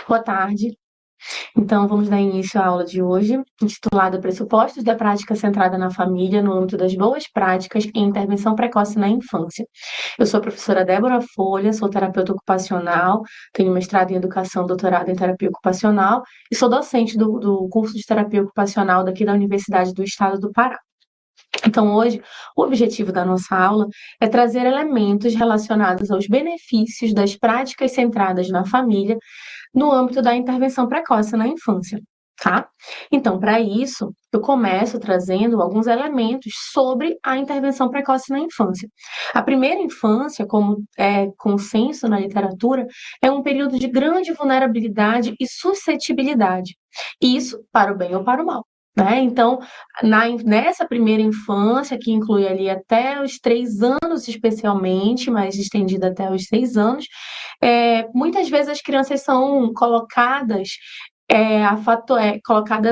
Boa tarde. Então, vamos dar início à aula de hoje, intitulada Pressupostos da Prática Centrada na Família no âmbito das boas práticas em intervenção precoce na infância. Eu sou a professora Débora Folha, sou terapeuta ocupacional, tenho mestrado em educação, doutorado em terapia ocupacional e sou docente do curso de terapia ocupacional daqui da Universidade do Estado do Pará. Então, hoje, o objetivo da nossa aula é trazer elementos relacionados aos benefícios das práticas centradas na família no âmbito da intervenção precoce na infância, tá? Então, para isso, eu começo trazendo alguns elementos sobre a intervenção precoce na infância. A primeira infância, como é consenso na literatura, é um período de grande vulnerabilidade e suscetibilidade. Isso para o bem ou para o mal. Né? Então, nessa primeira infância, que inclui ali até os 3 anos, especialmente, mas estendida até os 6 anos, muitas vezes as crianças são colocadas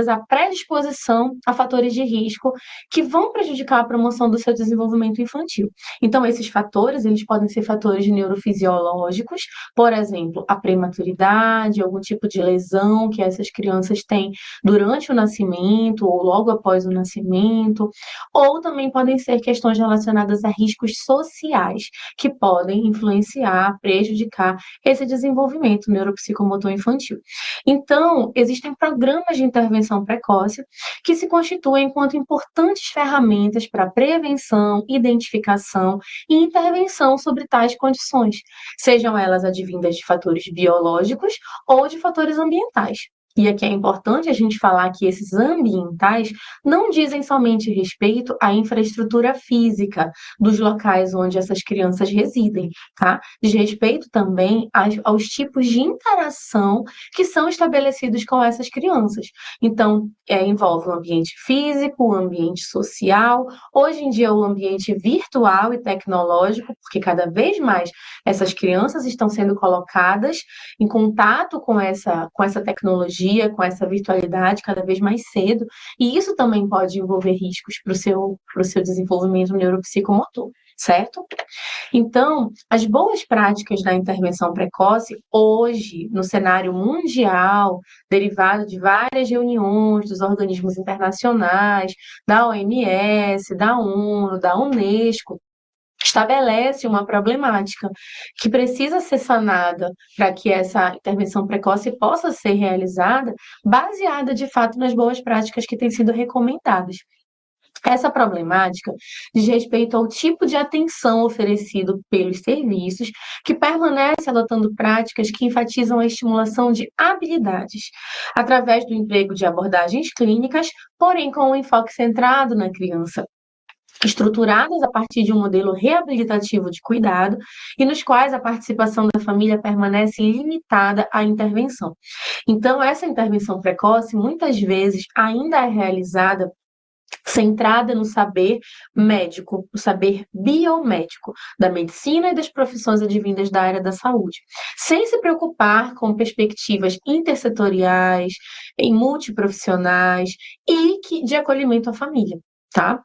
à predisposição a fatores de risco que vão prejudicar a promoção do seu desenvolvimento infantil. Então, esses fatores, eles podem ser fatores neurofisiológicos, por exemplo, a prematuridade, algum tipo de lesão que essas crianças têm durante o nascimento ou logo após o nascimento, ou também podem ser questões relacionadas a riscos sociais que podem influenciar, prejudicar esse desenvolvimento neuropsicomotor infantil. Então, existem programas de intervenção precoce que se constituem enquanto importantes ferramentas para prevenção, identificação e intervenção sobre tais condições, sejam elas advindas de fatores biológicos ou de fatores ambientais. E aqui é importante a gente falar que esses ambientais não dizem somente respeito à infraestrutura física dos locais onde essas crianças residem, tá? Diz respeito também aos tipos de interação que são estabelecidos com essas crianças. Então, envolve o ambiente físico, o ambiente social, hoje em dia o ambiente virtual e tecnológico, porque cada vez mais essas crianças estão sendo colocadas em contato com essa tecnologia, com essa virtualidade cada vez mais cedo, e isso também pode envolver riscos para o seu desenvolvimento neuropsicomotor, certo? Então, as boas práticas da intervenção precoce, hoje, no cenário mundial, derivado de várias reuniões dos organismos internacionais, da OMS, da ONU, da Unesco, estabelece uma problemática que precisa ser sanada para que essa intervenção precoce possa ser realizada, baseada de fato nas boas práticas que têm sido recomendadas. Essa problemática diz respeito ao tipo de atenção oferecido pelos serviços, que permanece adotando práticas que enfatizam a estimulação de habilidades, através do emprego de abordagens clínicas, porém com um enfoque centrado na criança, estruturadas a partir de um modelo reabilitativo de cuidado e nos quais a participação da família permanece limitada à intervenção. Então, essa intervenção precoce, muitas vezes, ainda é realizada centrada no saber médico, no saber biomédico, da medicina e das profissões advindas da área da saúde, sem se preocupar com perspectivas intersetoriais, em multiprofissionais e de acolhimento à família, tá?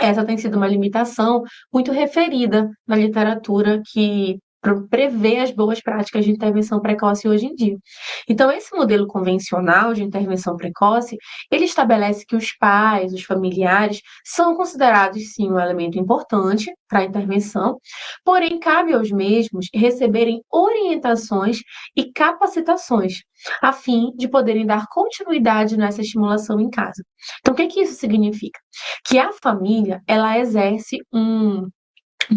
Essa tem sido uma limitação muito referida na literatura que prevê as boas práticas de intervenção precoce hoje em dia. Então, esse modelo convencional de intervenção precoce, ele estabelece que os pais, os familiares, são considerados, sim, um elemento importante para a intervenção, porém, cabe aos mesmos receberem orientações e capacitações, a fim de poderem dar continuidade nessa estimulação em casa. Então, o que isso significa? Que a família, ela exerce um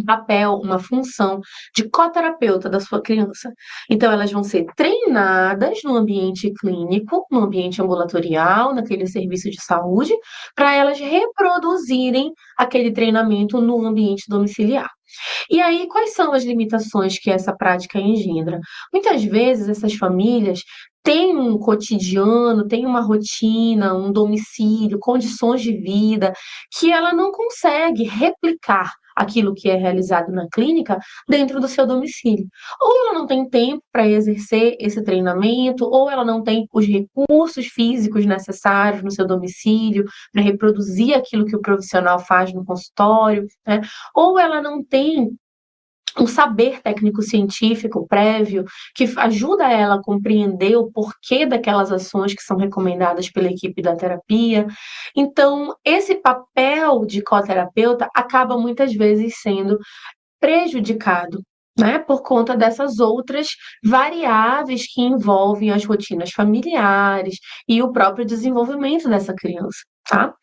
papel, uma função de coterapeuta da sua criança. Então, elas vão ser treinadas no ambiente clínico, no ambiente ambulatorial, naquele serviço de saúde, para elas reproduzirem aquele treinamento no ambiente domiciliar. E aí, quais são as limitações que essa prática engendra? Muitas vezes, essas famílias têm um cotidiano, têm uma rotina, um domicílio, condições de vida, que ela não consegue replicar aquilo que é realizado na clínica dentro do seu domicílio. Ou ela não tem tempo para exercer esse treinamento, ou ela não tem os recursos físicos necessários no seu domicílio para reproduzir aquilo que o profissional faz no consultório, né? Ou ela não tem um saber técnico-científico prévio que ajuda ela a compreender o porquê daquelas ações que são recomendadas pela equipe da terapia. Então, esse papel de coterapeuta acaba muitas vezes sendo prejudicado, né, por conta dessas outras variáveis que envolvem as rotinas familiares e o próprio desenvolvimento dessa criança, tá?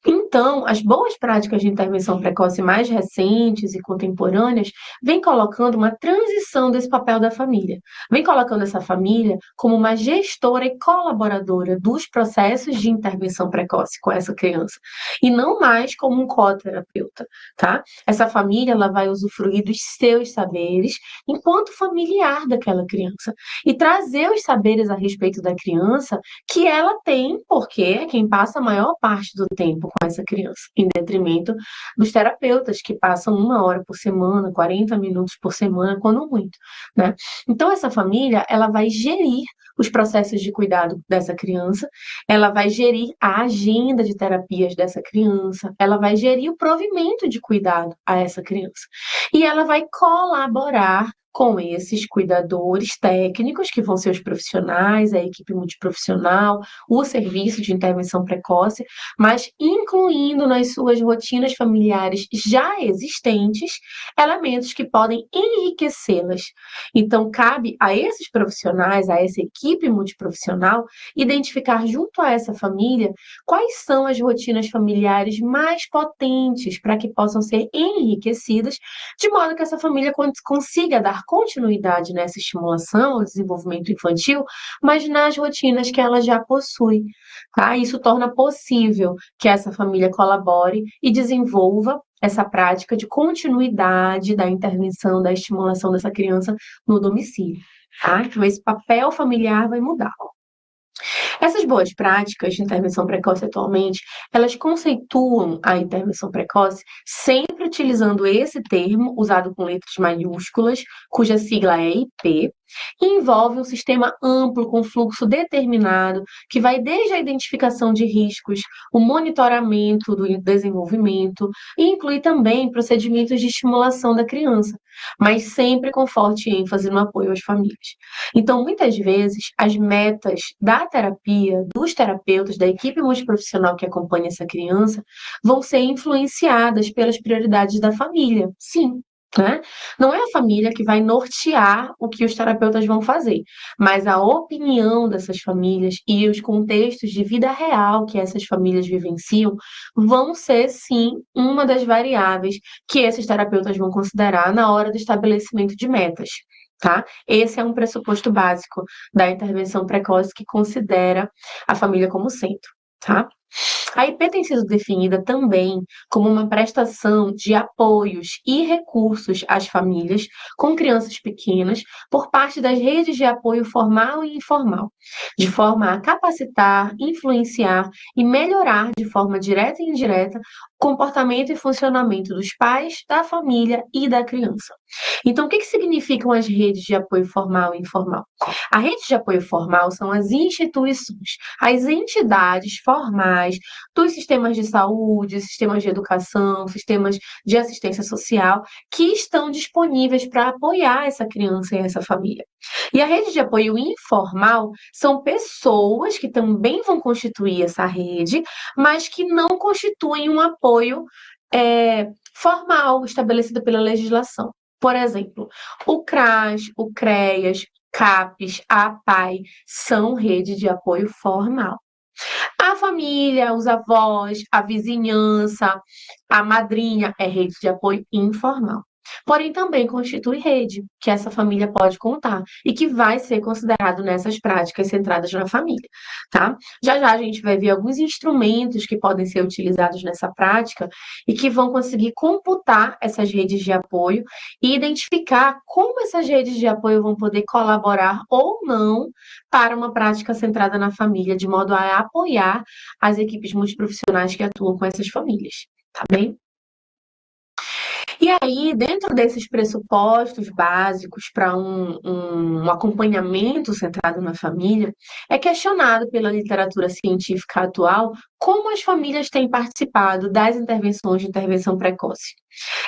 Então, as boas práticas de intervenção precoce mais recentes e contemporâneas vêm colocando uma transição desse papel da família. Vem colocando essa família como uma gestora e colaboradora dos processos de intervenção precoce com essa criança, e não mais como um coterapeuta, tá? Essa família ela vai usufruir dos seus saberes enquanto familiar daquela criança e trazer os saberes a respeito da criança que ela tem, porque é quem passa a maior parte do tempo com essa criança, em detrimento dos terapeutas, que passam 1 hora por semana, 40 minutos por semana, quando muito, né? Então, essa família, ela vai gerir os processos de cuidado dessa criança, ela vai gerir a agenda de terapias dessa criança, ela vai gerir o provimento de cuidado a essa criança. E ela vai colaborar com esses cuidadores técnicos, que vão ser os profissionais, a equipe multiprofissional, o serviço de intervenção precoce, mas incluindo nas suas rotinas familiares já existentes elementos que podem enriquecê-las. Então, cabe a esses profissionais, a essa equipe multiprofissional, identificar junto a essa família quais são as rotinas familiares mais potentes para que possam ser enriquecidas, de modo que essa família consiga dar continuidade nessa estimulação ao desenvolvimento infantil, mas nas rotinas que ela já possui. Tá? Isso torna possível que essa família colabore e desenvolva essa prática de continuidade da intervenção, da estimulação dessa criança no domicílio. Tá? Então, esse papel familiar vai mudar. Essas boas práticas de intervenção precoce atualmente, elas conceituam a intervenção precoce sempre utilizando esse termo, usado com letras maiúsculas, cuja sigla é IP, e envolve um sistema amplo com fluxo determinado, que vai desde a identificação de riscos, o monitoramento do desenvolvimento, e inclui também procedimentos de estimulação da criança, mas sempre com forte ênfase no apoio às famílias. Então, muitas vezes, as metas da terapia, dos terapeutas, da equipe multiprofissional que acompanha essa criança, vão ser influenciadas pelas prioridades da família. Sim. Né? Não é a família que vai nortear o que os terapeutas vão fazer, mas a opinião dessas famílias e os contextos de vida real que essas famílias vivenciam vão ser, sim, uma das variáveis que esses terapeutas vão considerar na hora do estabelecimento de metas. Tá? Esse é um pressuposto básico da intervenção precoce que considera a família como centro. Tá? A IP tem sido definida também como uma prestação de apoios e recursos às famílias com crianças pequenas por parte das redes de apoio formal e informal, de forma a capacitar, influenciar e melhorar de forma direta e indireta o comportamento e funcionamento dos pais, da família e da criança. Então, o que significam as redes de apoio formal e informal? A rede de apoio formal são as instituições, as entidades formais dos sistemas de saúde, sistemas de educação, sistemas de assistência social, que estão disponíveis para apoiar essa criança e essa família. E a rede de apoio informal são pessoas que também vão constituir essa rede, mas que não constituem um apoio formal estabelecido pela legislação. Por exemplo, o CRAS, o CREAS, CAPES, a APAE são redes de apoio formal. A família, os avós, a vizinhança, a madrinha é rede de apoio informal. Porém, também constitui rede, que essa família pode contar e que vai ser considerado nessas práticas centradas na família, tá? Já já a gente vai ver alguns instrumentos que podem ser utilizados nessa prática e que vão conseguir computar essas redes de apoio e identificar como essas redes de apoio vão poder colaborar ou não para uma prática centrada na família, de modo a apoiar as equipes multiprofissionais que atuam com essas famílias, tá bem? E E aí, dentro desses pressupostos básicos para um acompanhamento centrado na família, é questionado pela literatura científica atual como as famílias têm participado das intervenções de intervenção precoce.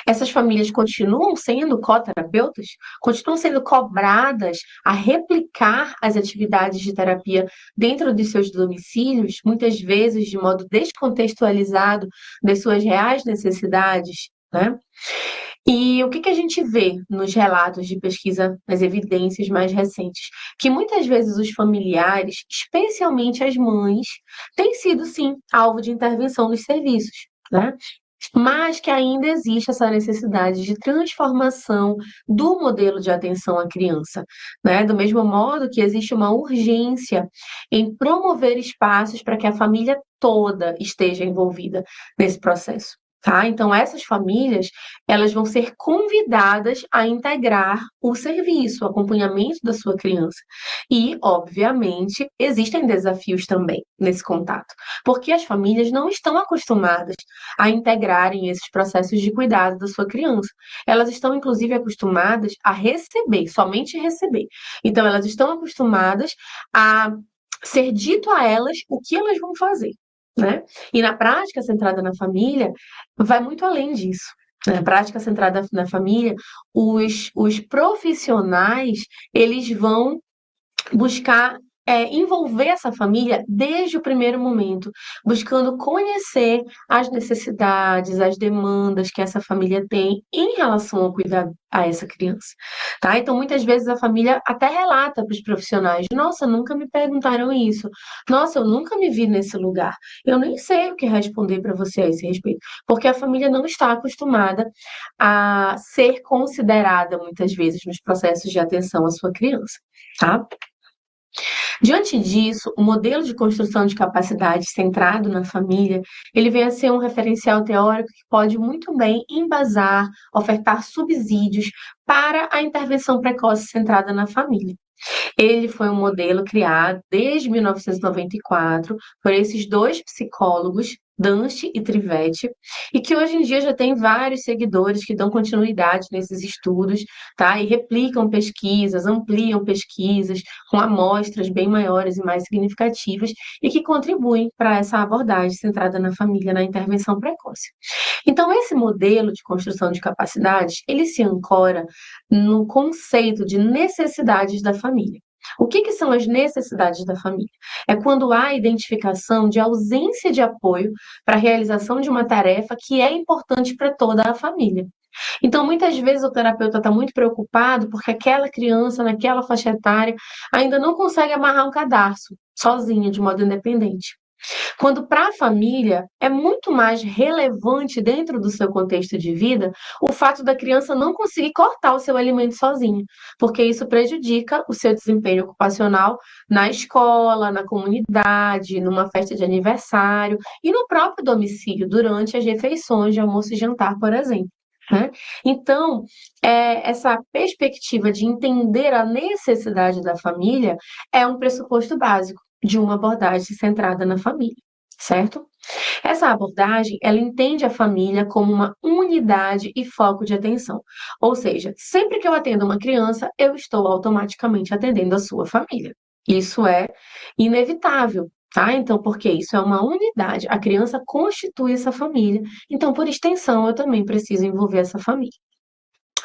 Essas famílias continuam sendo coterapeutas? Continuam sendo cobradas a replicar as atividades de terapia dentro de seus domicílios, muitas vezes de modo descontextualizado das suas reais necessidades, né? E o que a gente vê nos relatos de pesquisa, nas evidências mais recentes? Que muitas vezes os familiares, especialmente as mães, têm sido, sim, alvo de intervenção nos serviços, né? Mas que ainda existe essa necessidade de transformação do modelo de atenção à criança, né? Do mesmo modo que existe uma urgência em promover espaços para que a família toda esteja envolvida nesse processo. Tá? Então, essas famílias, elas vão ser convidadas a integrar o serviço, o acompanhamento da sua criança. E, obviamente, existem desafios também nesse contato, porque as famílias não estão acostumadas a integrarem esses processos de cuidado da sua criança. Elas estão, inclusive, acostumadas a receber, somente receber. Então, elas estão acostumadas a ser dito a elas o que elas vão fazer, né? E na prática centrada na família, vai muito além disso. Na prática centrada na família, os profissionais, eles vão buscar envolver essa família desde o primeiro momento, buscando conhecer as necessidades, as demandas que essa família tem em relação ao cuidado a essa criança, tá? Então, muitas vezes a família até relata para os profissionais: nossa, nunca me perguntaram isso, nossa, eu nunca me vi nesse lugar, eu nem sei o que responder para você a esse respeito, porque a família não está acostumada a ser considerada, muitas vezes, nos processos de atenção à sua criança, tá? Diante disso, o modelo de construção de capacidade centrado na família, ele vem a ser um referencial teórico que pode muito bem embasar, ofertar subsídios para a intervenção precoce centrada na família. Ele foi um modelo criado desde 1994 por esses dois psicólogos, Danche e Trivedi, e que hoje em dia já tem vários seguidores que dão continuidade nesses estudos, tá? E replicam pesquisas, ampliam pesquisas com amostras bem maiores e mais significativas e que contribuem para essa abordagem centrada na família, na intervenção precoce. Então, esse modelo de construção de capacidades, ele se ancora no conceito de necessidades da família. O que são as necessidades da família? É quando há a identificação de ausência de apoio para a realização de uma tarefa que é importante para toda a família. Então, muitas vezes o terapeuta está muito preocupado porque aquela criança, naquela faixa etária, ainda não consegue amarrar um cadarço sozinha, de modo independente. Quando para a família é muito mais relevante dentro do seu contexto de vida o fato da criança não conseguir cortar o seu alimento sozinha, porque isso prejudica o seu desempenho ocupacional na escola, na comunidade, numa festa de aniversário e no próprio domicílio, durante as refeições de almoço e jantar, por exemplo. Né? Então, essa perspectiva de entender a necessidade da família é um pressuposto básico de uma abordagem centrada na família, certo? Essa abordagem, ela entende a família como uma unidade e foco de atenção. Ou seja, sempre que eu atendo uma criança, eu estou automaticamente atendendo a sua família. Isso é inevitável, tá? Então, porque isso é uma unidade. A criança constitui essa família, então, por extensão, eu também preciso envolver essa família.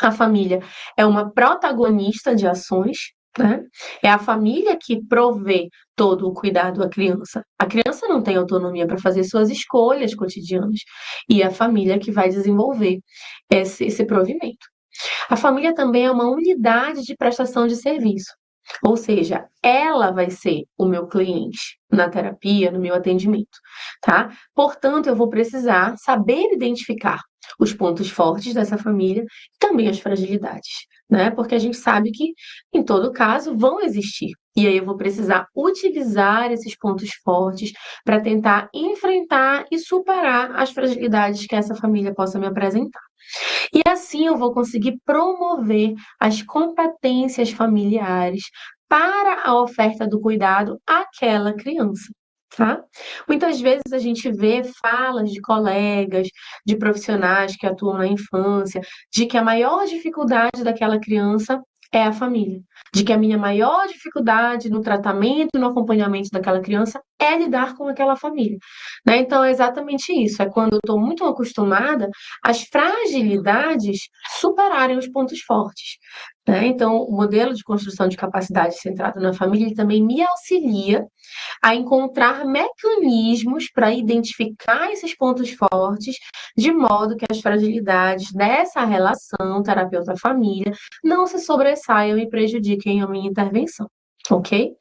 A família é uma protagonista de ações, né? É a família que provê todo o cuidado à criança. A criança não tem autonomia para fazer suas escolhas cotidianas, e é a família que vai desenvolver esse provimento. A família também é uma unidade de prestação de serviço, ou seja, ela vai ser o meu cliente na terapia, no meu atendimento, tá? Portanto, eu vou precisar saber identificar os pontos fortes dessa família e também as fragilidades, né? Porque a gente sabe que, em todo caso, vão existir. E aí eu vou precisar utilizar esses pontos fortes para tentar enfrentar e superar as fragilidades que essa família possa me apresentar. E assim eu vou conseguir promover as competências familiares para a oferta do cuidado àquela criança. tá? Muitas vezes a gente vê falas de colegas, de profissionais que atuam na infância, de que a maior dificuldade daquela criança é a família, de que a minha maior dificuldade no tratamento e no acompanhamento daquela criança é lidar com aquela família, né? Então é exatamente isso, é quando eu estou muito acostumada às fragilidades superarem os pontos fortes, né? Então o modelo de construção de capacidade centrado na família ele também me auxilia a encontrar mecanismos para identificar esses pontos fortes, de modo que as fragilidades dessa relação terapeuta-família não se sobressaiam e prejudiquem a minha intervenção, ok?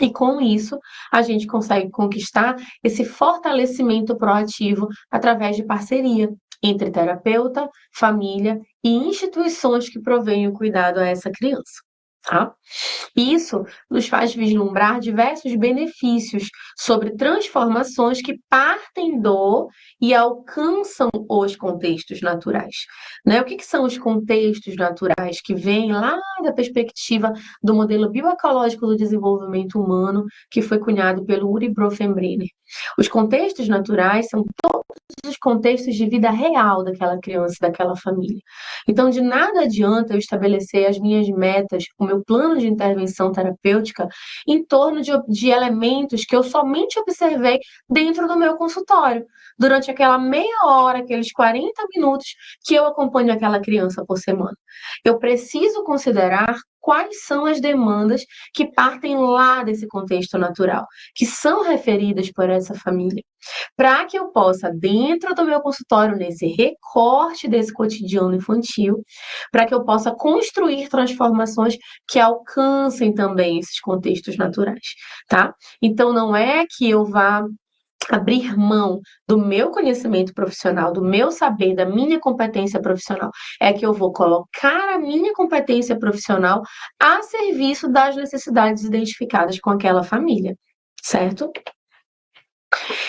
E com isso, a gente consegue conquistar esse fortalecimento proativo através de parceria entre terapeuta, família e instituições que provêm o cuidado a essa criança. Tá? Isso nos faz vislumbrar diversos benefícios sobre transformações que partem do e alcançam os contextos naturais, né? O que são os contextos naturais que vêm lá da perspectiva do modelo bioecológico do desenvolvimento humano que foi cunhado pelo Uri Bronfenbrenner? Os contextos naturais são os contextos de vida real daquela criança, daquela família. Então, de nada adianta eu estabelecer as minhas metas, o meu plano de intervenção terapêutica em torno de elementos que eu somente observei dentro do meu consultório, durante aquela meia hora, aqueles 40 minutos que eu acompanho aquela criança por semana. Eu preciso considerar quais são as demandas que partem lá desse contexto natural, que são referidas por essa família para que eu possa, dentro do meu consultório, nesse recorte desse cotidiano infantil, para que eu possa construir transformações que alcancem também esses contextos naturais, tá? Então, não é que eu vá abrir mão do meu conhecimento profissional, do meu saber, da minha competência profissional, é que eu vou colocar a minha competência profissional a serviço das necessidades identificadas com aquela família, certo?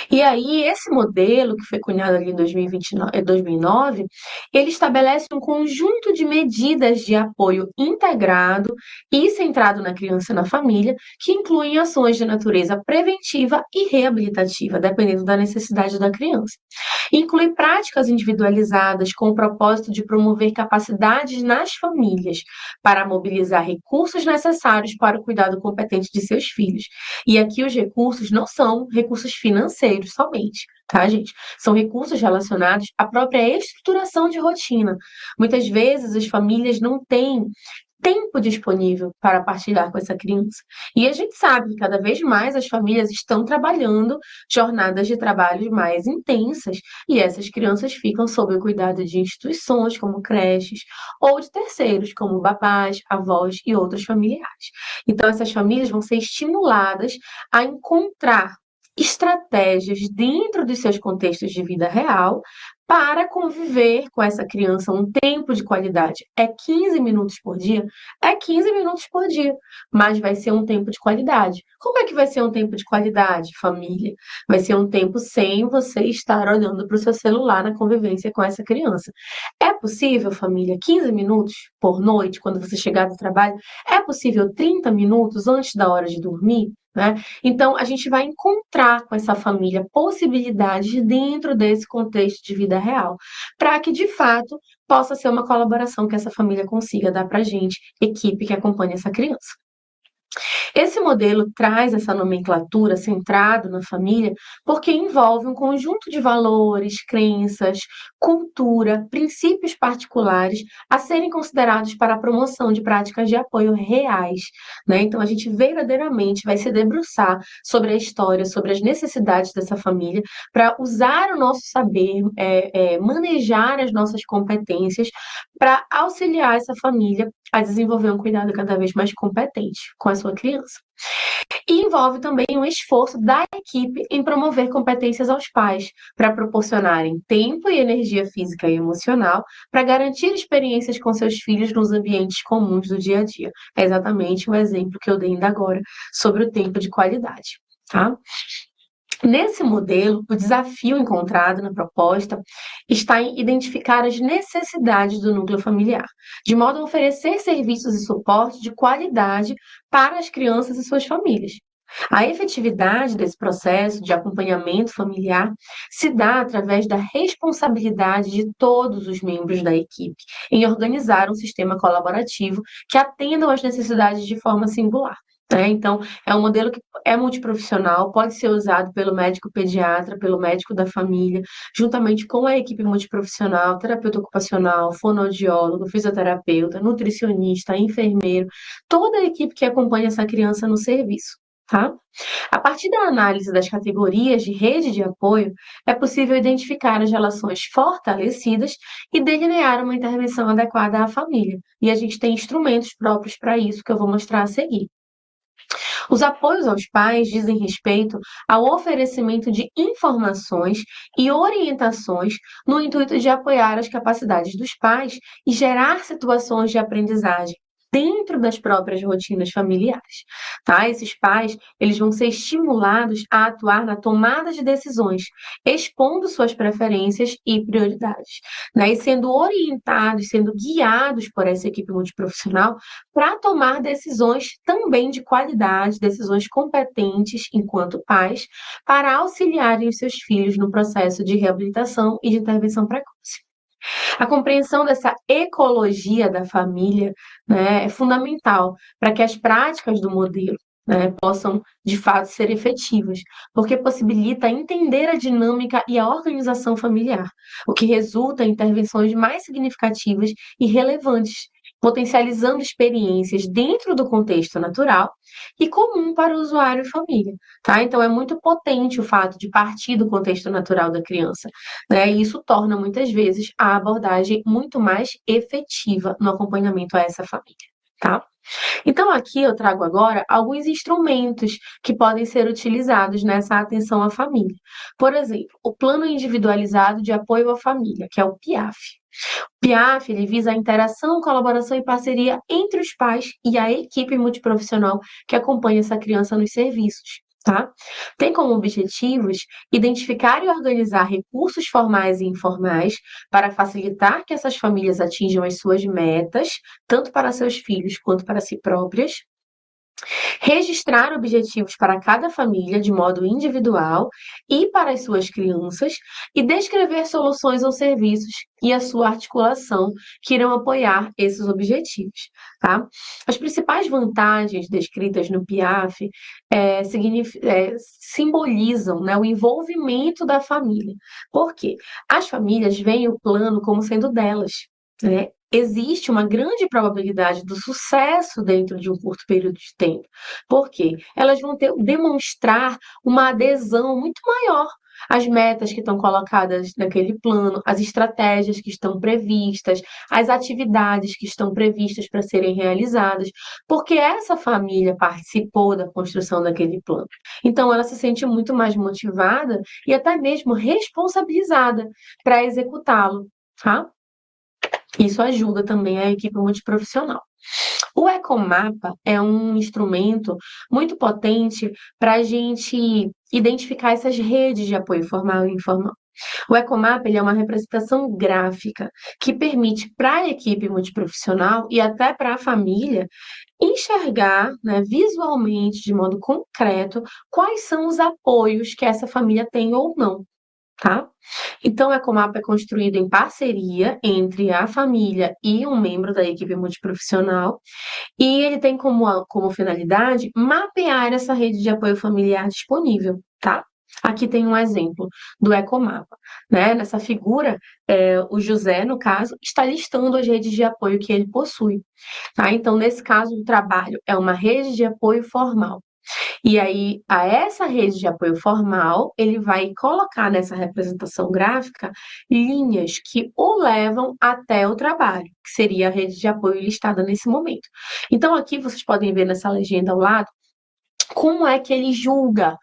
E aí, esse modelo, que foi cunhado ali em 2009, ele estabelece um conjunto de medidas de apoio integrado e centrado na criança e na família, que incluem ações de natureza preventiva e reabilitativa, dependendo da necessidade da criança. Inclui práticas individualizadas com o propósito de promover capacidades nas famílias para mobilizar recursos necessários para o cuidado competente de seus filhos. E aqui os recursos não são recursos financeiros somente, tá, gente? São recursos relacionados à própria estruturação de rotina. Muitas vezes as famílias não têm tempo disponível para partilhar com essa criança. E a gente sabe que cada vez mais as famílias estão trabalhando jornadas de trabalho mais intensas e essas crianças ficam sob o cuidado de instituições como creches ou de terceiros como babás, avós e outros familiares. Então essas famílias vão ser estimuladas a encontrar estratégias dentro dos seus contextos de vida real para conviver com essa criança um tempo de qualidade. É 15 minutos por dia? É 15 minutos por dia, mas vai ser um tempo de qualidade. Como é que vai ser um tempo de qualidade, família? Vai ser um tempo sem você estar olhando para o seu celular na convivência com essa criança. É possível, família, 15 minutos por noite, quando você chegar do trabalho? É possível 30 minutos antes da hora de dormir? Né? Então, a gente vai encontrar com essa família possibilidades dentro desse contexto de vida real, para que, de fato, possa ser uma colaboração que essa família consiga dar para a gente, equipe que acompanha essa criança. Esse modelo traz essa nomenclatura centrado na família porque envolve um conjunto de valores, crenças, cultura, princípios particulares a serem considerados para a promoção de práticas de apoio reais, né? Então a gente verdadeiramente vai se debruçar sobre a história, sobre as necessidades dessa família, para usar o nosso saber, manejar as nossas competências para auxiliar essa família a desenvolver um cuidado cada vez mais competente com a sua criança. E envolve também um esforço da equipe em promover competências aos pais, para proporcionarem tempo e energia física e emocional para garantir experiências com seus filhos nos ambientes comuns do dia a dia. É exatamente o exemplo que eu dei ainda agora sobre o tempo de qualidade, tá? Nesse modelo, o desafio encontrado na proposta está em identificar as necessidades do núcleo familiar, de modo a oferecer serviços e suporte de qualidade para as crianças e suas famílias. A efetividade desse processo de acompanhamento familiar se dá através da responsabilidade de todos os membros da equipe em organizar um sistema colaborativo que atendam às necessidades de forma singular. Né? Então, é um modelo que é multiprofissional, pode ser usado pelo médico pediatra, pelo médico da família, juntamente com a equipe multiprofissional, terapeuta ocupacional, fonoaudiólogo, fisioterapeuta, nutricionista, enfermeiro, toda a equipe que acompanha essa criança no serviço. Tá? A partir da análise das categorias de rede de apoio, é possível identificar as relações fortalecidas e delinear uma intervenção adequada à família. E a gente tem instrumentos próprios para isso que eu vou mostrar a seguir. Os apoios aos pais dizem respeito ao oferecimento de informações e orientações no intuito de apoiar as capacidades dos pais e gerar situações de aprendizagem dentro das próprias rotinas familiares, tá? Esses pais, eles vão ser estimulados a atuar na tomada de decisões, expondo suas preferências e prioridades, né? E sendo orientados, sendo guiados por essa equipe multiprofissional para tomar decisões também de qualidade, decisões competentes enquanto pais, para auxiliarem os seus filhos no processo de reabilitação e de intervenção precoce. A compreensão dessa ecologia da família, né, é fundamental para que as práticas do modelo, né, possam de fato ser efetivas, porque possibilita entender a dinâmica e a organização familiar, o que resulta em intervenções mais significativas e relevantes, potencializando experiências dentro do contexto natural e comum para o usuário e família, tá? Então é muito potente o fato de partir do contexto natural da criança, né? E isso torna muitas vezes a abordagem muito mais efetiva no acompanhamento a essa família, tá? Então, aqui eu trago agora alguns instrumentos que podem ser utilizados nessa atenção à família. Por exemplo, o Plano Individualizado de Apoio à Família, que é o PIAF. O PIAF ele visa a interação, colaboração e parceria entre os pais e a equipe multiprofissional que acompanha essa criança nos serviços. Tá? Tem como objetivos identificar e organizar recursos formais e informais para facilitar que essas famílias atinjam as suas metas, tanto para seus filhos quanto para si próprias, registrar objetivos para cada família de modo individual e para as suas crianças, e descrever soluções ou serviços e a sua articulação que irão apoiar esses objetivos. Tá? As principais vantagens descritas no PIAF simbolizam, né, o envolvimento da família. Por quê? As famílias veem o plano como sendo delas, né? Existe uma grande probabilidade do sucesso dentro de um curto período de tempo. Por quê? Elas vão demonstrar uma adesão muito maior às metas que estão colocadas naquele plano, às estratégias que estão previstas, às atividades que estão previstas para serem realizadas, porque essa família participou da construção daquele plano. Então, ela se sente muito mais motivada e até mesmo responsabilizada para executá-lo, tá? Isso ajuda também a equipe multiprofissional. O Ecomapa é um instrumento muito potente para a gente identificar essas redes de apoio formal e informal. O Ecomapa ele é uma representação gráfica que permite para a equipe multiprofissional e até para a família enxergar, né, visualmente, de modo concreto, quais são os apoios que essa família tem ou não. Tá? Então, o Ecomapa é construído em parceria entre a família e um membro da equipe multiprofissional, e ele tem como finalidade mapear essa rede de apoio familiar disponível, tá? Aqui tem um exemplo do Ecomapa, né? Nessa figura, o José, no caso, está listando as redes de apoio que ele possui, tá? Então, nesse caso, o trabalho é uma rede de apoio formal. E aí, a essa rede de apoio formal, ele vai colocar nessa representação gráfica linhas que o levam até o trabalho, que seria a rede de apoio listada nesse momento. Então, aqui vocês podem ver nessa legenda ao lado como é que ele julga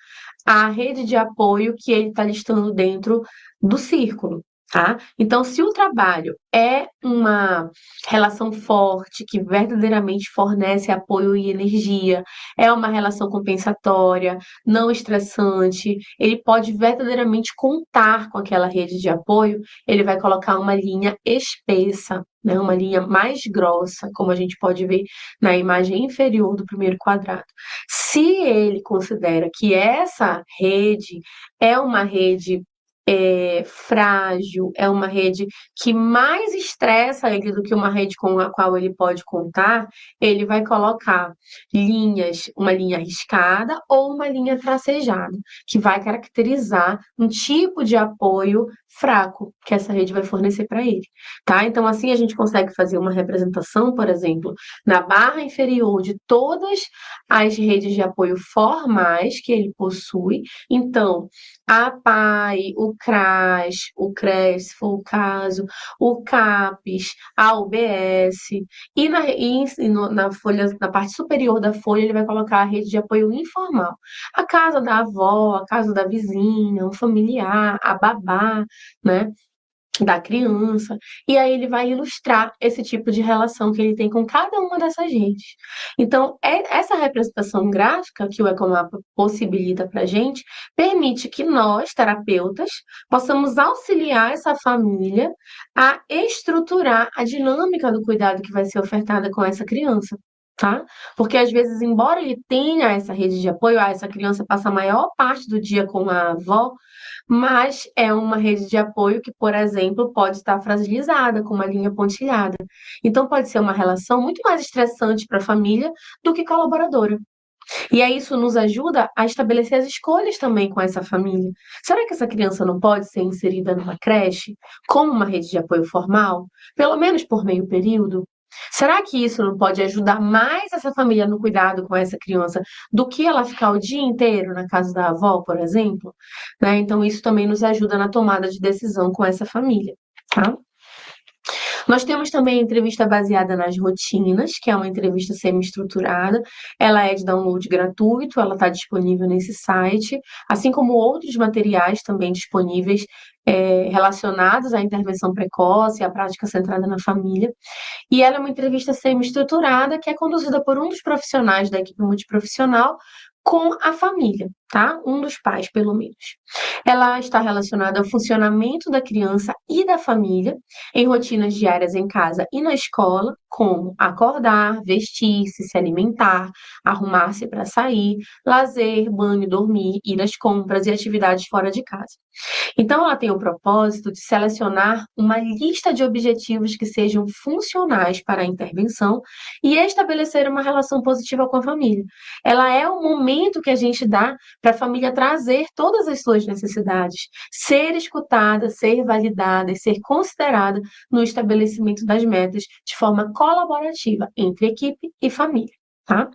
a rede de apoio que ele está listando dentro do círculo. tá? Então, se o trabalho é uma relação forte, que verdadeiramente fornece apoio e energia, é uma relação compensatória, não estressante, ele pode verdadeiramente contar com aquela rede de apoio, ele vai colocar uma linha espessa, né, uma linha mais grossa, como a gente pode ver na imagem inferior do primeiro quadrado. Se ele considera que essa rede é uma rede frágil, é uma rede que mais estressa ele do que uma rede com a qual ele pode contar, ele vai colocar uma linha riscada ou uma linha tracejada, que vai caracterizar um tipo de apoio fraco que essa rede vai fornecer para ele, tá? Então, assim a gente consegue fazer uma representação, por exemplo, na barra inferior de todas as redes de apoio formais que ele possui. Então, a PAI, o CRAS, o CRES, se for o caso, o CAPES, a UBS, na folha, na parte superior da folha, ele vai colocar a rede de apoio informal. A casa da avó, a casa da vizinha, um familiar, a babá, né? Da criança, e aí ele vai ilustrar esse tipo de relação que ele tem com cada uma dessas redes. Então, essa representação gráfica que o Ecomapa possibilita para a gente permite que nós, terapeutas, possamos auxiliar essa família a estruturar a dinâmica do cuidado que vai ser ofertada com essa criança. Tá? Porque às vezes, embora ele tenha essa rede de apoio, essa criança passa a maior parte do dia com a avó, mas é uma rede de apoio que, por exemplo, pode estar fragilizada, com uma linha pontilhada. Então, pode ser uma relação muito mais estressante para a família do que colaboradora. E aí isso nos ajuda a estabelecer as escolhas também com essa família. Será que essa criança não pode ser inserida numa creche, como uma rede de apoio formal, pelo menos por meio período? Será que isso não pode ajudar mais essa família no cuidado com essa criança do que ela ficar o dia inteiro na casa da avó, por exemplo? Né? Então, isso também nos ajuda na tomada de decisão com essa família. Tá? Nós temos também a entrevista baseada nas rotinas, que é uma entrevista semi-estruturada. Ela é de download gratuito, ela está disponível nesse site, assim como outros materiais também disponíveis relacionados à intervenção precoce, à prática centrada na família. E ela é uma entrevista semi-estruturada que é conduzida por um dos profissionais da equipe multiprofissional com a família, tá? Um dos pais, pelo menos. Ela está relacionada ao funcionamento da criança e da família em rotinas diárias em casa e na escola, como acordar, vestir-se, se alimentar, arrumar-se para sair, lazer, banho, dormir, ir às compras e atividades fora de casa. Então, ela tem o propósito de selecionar uma lista de objetivos que sejam funcionais para a intervenção e estabelecer uma relação positiva com a família. Ela é o momento que a gente dá para a família trazer todas as suas necessidades, ser escutada, ser validada e ser considerada no estabelecimento das metas de forma colaborativa entre equipe e família. Tá?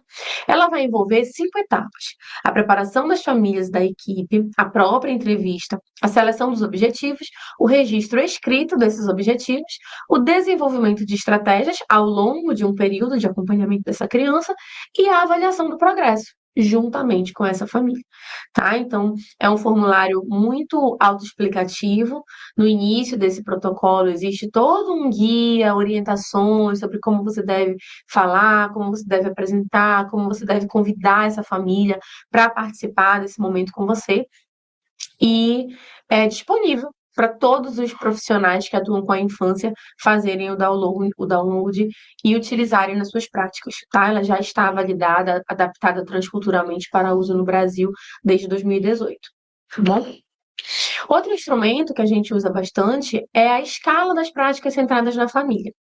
Ela vai envolver 5 etapas: a preparação das famílias da equipe, a própria entrevista, a seleção dos objetivos, o registro escrito desses objetivos, o desenvolvimento de estratégias ao longo de um período de acompanhamento dessa criança e a avaliação do progresso, juntamente com essa família, tá? Então, é um formulário muito autoexplicativo. No início desse protocolo, existe todo um guia, orientações sobre como você deve falar, como você deve apresentar, como você deve convidar essa família para participar desse momento com você. E é disponível para todos os profissionais que atuam com a infância fazerem o download e utilizarem nas suas práticas, tá? Ela já está validada, adaptada transculturalmente para uso no Brasil desde 2018, tá bom? Outro instrumento que a gente usa bastante é a escala das práticas centradas na família.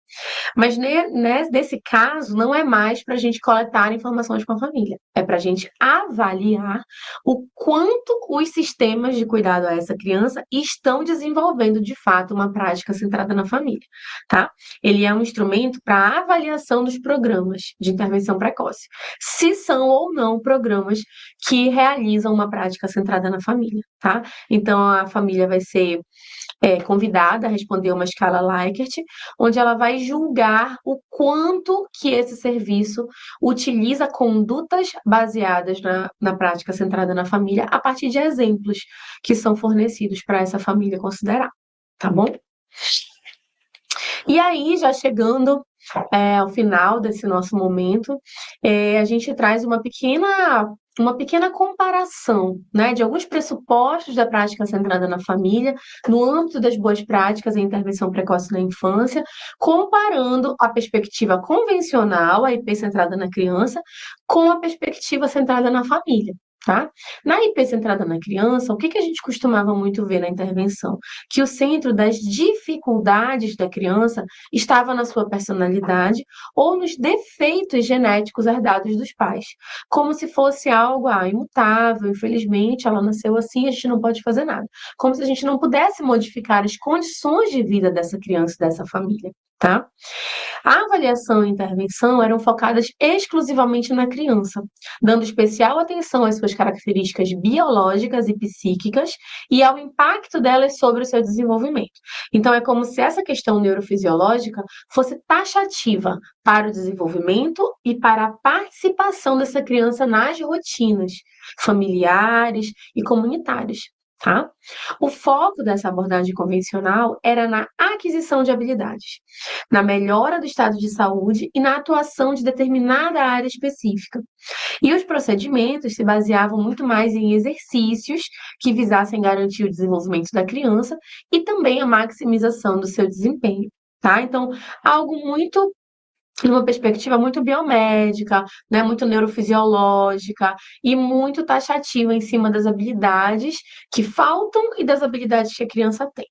Mas nesse caso, não é mais para a gente coletar informações com a família, é para a gente avaliar o quanto os sistemas de cuidado a essa criança estão desenvolvendo de fato uma prática centrada na família, tá? Ele é um instrumento para avaliação dos programas de intervenção precoce, se são ou não programas que realizam uma prática centrada na família, tá? Então a família vai ser convidada a responder uma escala Likert, onde ela vai julgar o quanto que esse serviço utiliza condutas baseadas na prática centrada na família a partir de exemplos que são fornecidos para essa família considerar. tá bom? E aí, já chegando ao final desse nosso momento, a gente traz uma pequena comparação, né, de alguns pressupostos da prática centrada na família, no âmbito das boas práticas em intervenção precoce na infância, comparando a perspectiva convencional, a IP centrada na criança, com a perspectiva centrada na família. Tá? Na IP centrada na criança, o que a gente costumava muito ver na intervenção? Que o centro das dificuldades da criança estava na sua personalidade ou nos defeitos genéticos herdados dos pais, como se fosse algo imutável, infelizmente ela nasceu assim, a gente não pode fazer nada, como se a gente não pudesse modificar as condições de vida dessa criança e dessa família. Tá? A avaliação e intervenção eram focadas exclusivamente na criança, dando especial atenção às suas características biológicas e psíquicas e ao impacto delas sobre o seu desenvolvimento. Então, é como se essa questão neurofisiológica fosse taxativa para o desenvolvimento e para a participação dessa criança nas rotinas familiares e comunitárias. Tá? O foco dessa abordagem convencional era na aquisição de habilidades, na melhora do estado de saúde e na atuação de determinada área específica. E os procedimentos se baseavam muito mais em exercícios que visassem garantir o desenvolvimento da criança e também a maximização do seu desempenho. Tá? Então, algo muito numa perspectiva muito biomédica, né, muito neurofisiológica e muito taxativa em cima das habilidades que faltam e das habilidades que a criança tem.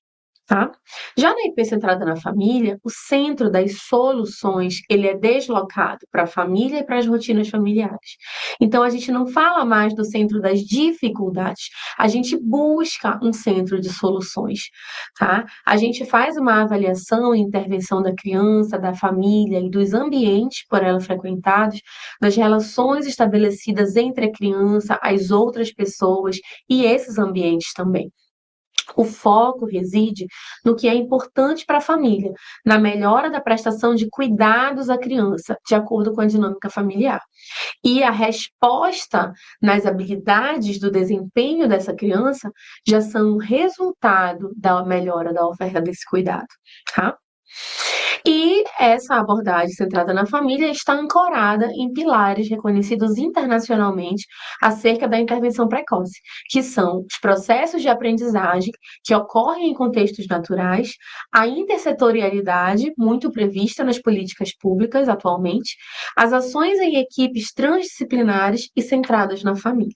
Tá? Já na IP centrada na família, o centro das soluções ele é deslocado para a família e para as rotinas familiares. Então a gente não fala mais do centro das dificuldades, a gente busca um centro de soluções. Tá? A gente faz uma avaliação e intervenção da criança, da família e dos ambientes por ela frequentados, das relações estabelecidas entre a criança, as outras pessoas e esses ambientes também. O foco reside no que é importante para a família, na melhora da prestação de cuidados à criança, de acordo com a dinâmica familiar. E a resposta nas habilidades do desempenho dessa criança já são resultado da melhora da oferta desse cuidado, tá? E essa abordagem centrada na família está ancorada em pilares reconhecidos internacionalmente acerca da intervenção precoce, que são os processos de aprendizagem que ocorrem em contextos naturais, a intersetorialidade, muito prevista nas políticas públicas atualmente, as ações em equipes transdisciplinares e centradas na família.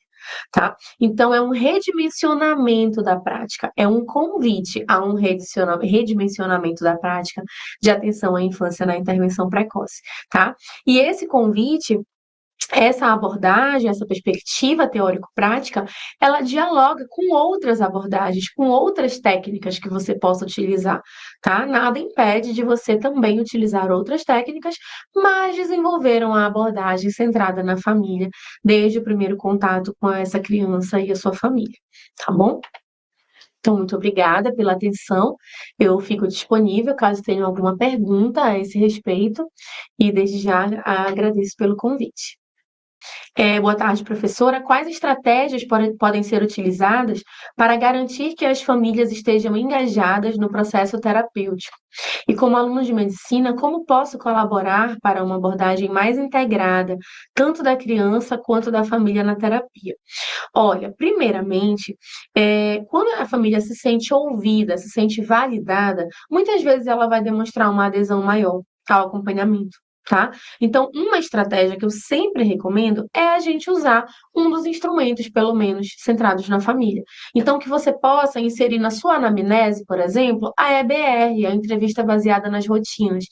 Tá? Então, é um redimensionamento da prática, é um convite a um redimensionamento da prática de atenção à infância na intervenção precoce, tá? E esse convite, essa abordagem, essa perspectiva teórico-prática, ela dialoga com outras abordagens, com outras técnicas que você possa utilizar, tá? Nada impede de você também utilizar outras técnicas, mas desenvolver uma abordagem centrada na família, desde o primeiro contato com essa criança e a sua família, tá bom? Então, muito obrigada pela atenção. Eu fico disponível caso tenha alguma pergunta a esse respeito e desde já agradeço pelo convite. Boa tarde, professora. Quais estratégias podem ser utilizadas para garantir que as famílias estejam engajadas no processo terapêutico? E como aluno de medicina, como posso colaborar para uma abordagem mais integrada, tanto da criança quanto da família na terapia? Olha, primeiramente, quando a família se sente ouvida, se sente validada, muitas vezes ela vai demonstrar uma adesão maior ao acompanhamento. Tá? Então, uma estratégia que eu sempre recomendo é a gente usar um dos instrumentos, pelo menos, centrados na família. Então, que você possa inserir na sua anamnese, por exemplo, a EBR, a entrevista baseada nas rotinas,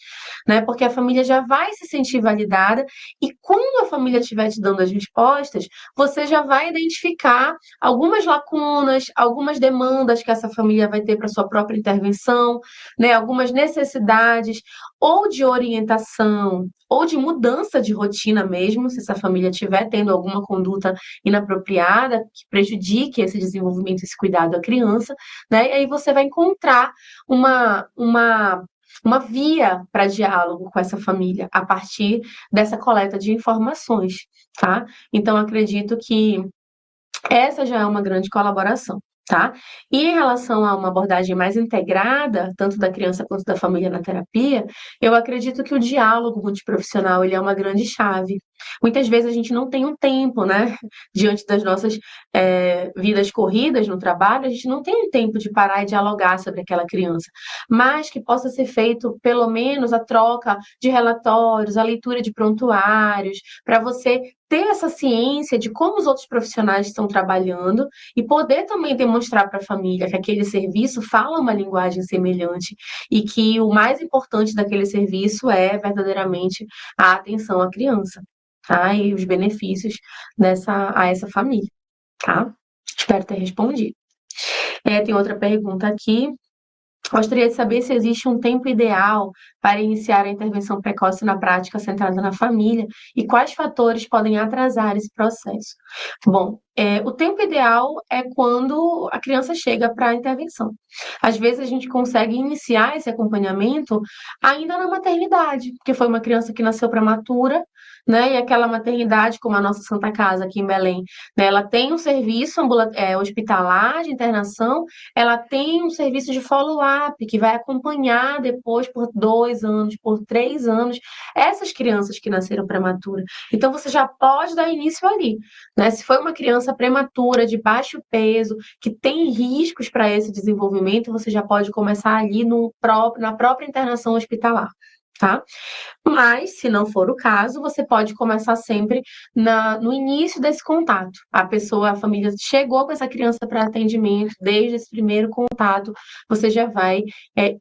né? Porque a família já vai se sentir validada e quando a família estiver te dando as respostas, você já vai identificar algumas lacunas, algumas demandas que essa família vai ter para sua própria intervenção, né? Algumas necessidades ou de orientação ou de mudança de rotina mesmo, se essa família estiver tendo alguma conduta inapropriada que prejudique esse desenvolvimento, esse cuidado à criança, né? E aí você vai encontrar uma via para diálogo com essa família a partir dessa coleta de informações, tá? Então, acredito que essa já é uma grande colaboração. tá? E em relação a uma abordagem mais integrada, tanto da criança quanto da família na terapia, eu acredito que o diálogo multiprofissional, ele é uma grande chave. Muitas vezes a gente não tem um tempo, né? Diante das nossas vidas corridas no trabalho, a gente não tem um tempo de parar e dialogar sobre aquela criança, mas que possa ser feito, pelo menos, a troca de relatórios, a leitura de prontuários, para você ter essa ciência de como os outros profissionais estão trabalhando e poder também demonstrar para a família que aquele serviço fala uma linguagem semelhante e que o mais importante daquele serviço é verdadeiramente a atenção à criança, tá? E os benefícios a essa família, tá? Espero ter respondido. Tem outra pergunta aqui. Gostaria de saber se existe um tempo ideal para iniciar a intervenção precoce na prática centrada na família e quais fatores podem atrasar esse processo. Bom, o tempo ideal é quando a criança chega para a intervenção. Às vezes a gente consegue iniciar esse acompanhamento ainda na maternidade, porque foi uma criança que nasceu prematura, né? E aquela maternidade, como a nossa Santa Casa aqui em Belém, né? Ela tem um serviço hospitalar de internação, ela tem um serviço de follow-up que vai acompanhar depois por 2 anos, por 3 anos, essas crianças que nasceram prematuras. Então você já pode dar início ali, né? Se foi uma criança prematura, de baixo peso, que tem riscos para esse desenvolvimento, você já pode começar ali na própria internação hospitalar, tá? Mas, se não for o caso, você pode começar sempre no início desse contato. A família chegou com essa criança para atendimento, desde esse primeiro contato, você já vai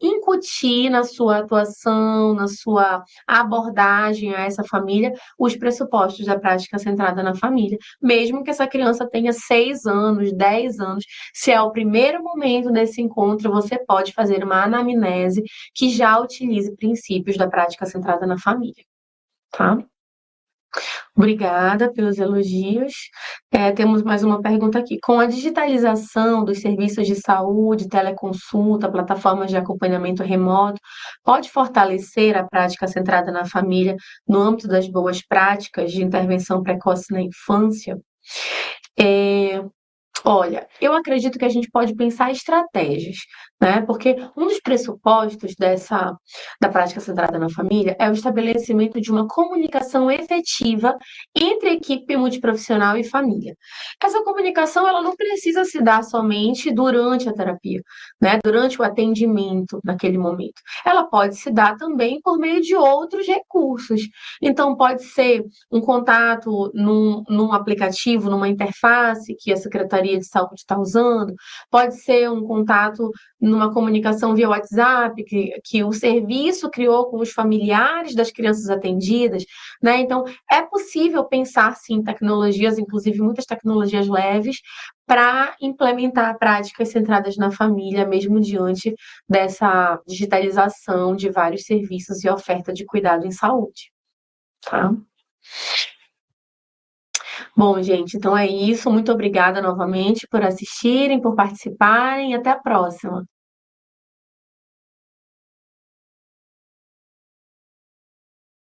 incutir na sua atuação, na sua abordagem a essa família, os pressupostos da prática centrada na família, mesmo que essa criança tenha 6 anos, 10 anos. Se é o primeiro momento desse encontro, você pode fazer uma anamnese que já utilize princípios da prática centrada na família, tá? Obrigada pelos elogios. Temos mais uma pergunta aqui. Com a digitalização dos serviços de saúde, teleconsulta, plataformas de acompanhamento remoto, pode fortalecer a prática centrada na família no âmbito das boas práticas de intervenção precoce na infância? Olha, eu acredito que a gente pode pensar estratégias, né? Porque um dos pressupostos da prática centrada na família é o estabelecimento de uma comunicação efetiva entre equipe multiprofissional e família. Essa comunicação, ela não precisa se dar somente durante a terapia, né? Durante o atendimento naquele momento. Ela pode se dar também por meio de outros recursos. Então, pode ser um contato num aplicativo, numa interface que a Secretaria de Saúde está usando, pode ser um contato numa comunicação via WhatsApp, que o serviço criou com os familiares das crianças atendidas, né? Então, é possível pensar, sim, em tecnologias, inclusive muitas tecnologias leves, para implementar práticas centradas na família, mesmo diante dessa digitalização de vários serviços e oferta de cuidado em saúde, tá? Bom, gente, então é isso. Muito obrigada novamente por assistirem, por participarem. Até a próxima.